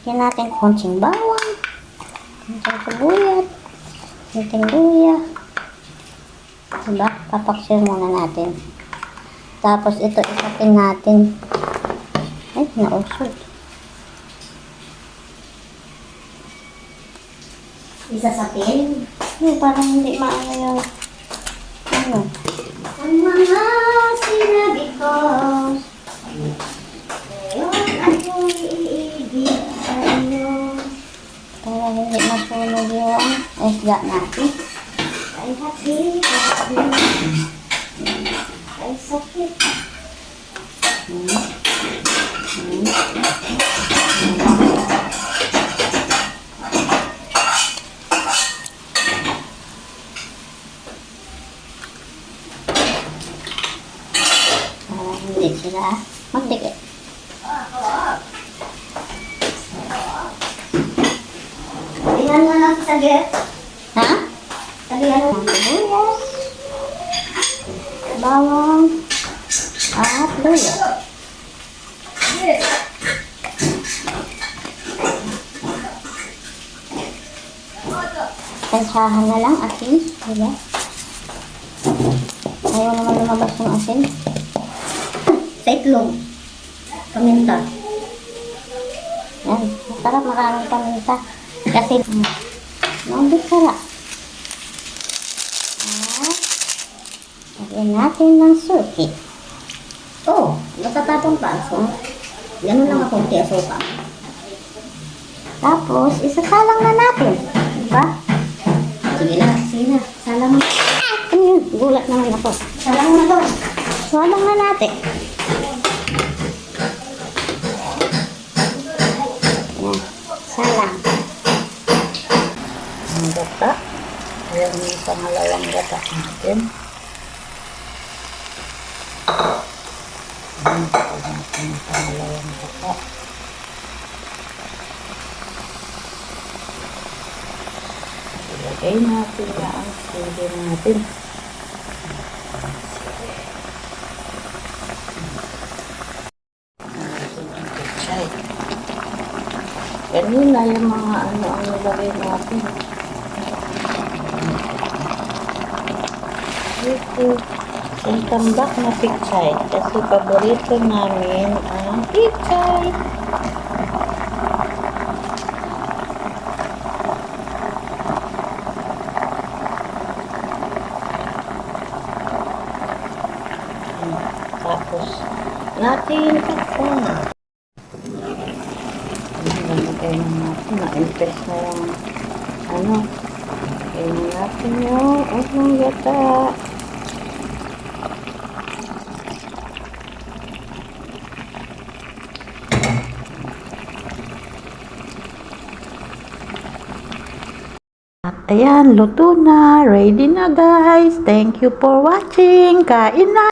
Lagyan natin konting bawang, konting sibuyat, konting luya. Diba? Papaksiw muna natin. Tapos ito isatin natin. Ay, nausod. Isasatin? Parang hindi maano yung ano. Ang mga sinabi ko, ngayon ako'y iibig sa inyo. Para hindi masunog yung isda natin. Ay hati, ay sakit. Para hindi sila magdikit. Tingnan mo lang sa sagit. Ha? Tagihan mo. Ang sibuyas, bawang, at luya. Tansahan na lang asin, diba? Ayaw naman lumabas yung asin. Sa itlog. Paminta. Yan, masarap maraming paminta. Kasi, mabit sara. At, lagyan natin ng suki. Oo, natatapang pa aso. Ganun lang ako, ti asuka. Tapos, isasalang na natin. Diba? Sige na, sige na. Salang. Ano yun? Gulat naman ako. Salang na to. Salang na natin. Yan, salang. Ang gata. Ayan yung pangalawang gata natin. Ayan yung pangalawang gata. Ilagay natin na ang sili natin. Ganun na yung mga ano ang nilagay natin. Ito, yung tambak na pichay. Kasi paborito namin ang pichay. Tapos, natin takpan. Lagay na natin. Na-impress na yung ano. Lagay na natin yung unang gata. At ayan, luto na. Ready na guys. Thank you for watching. Kain na!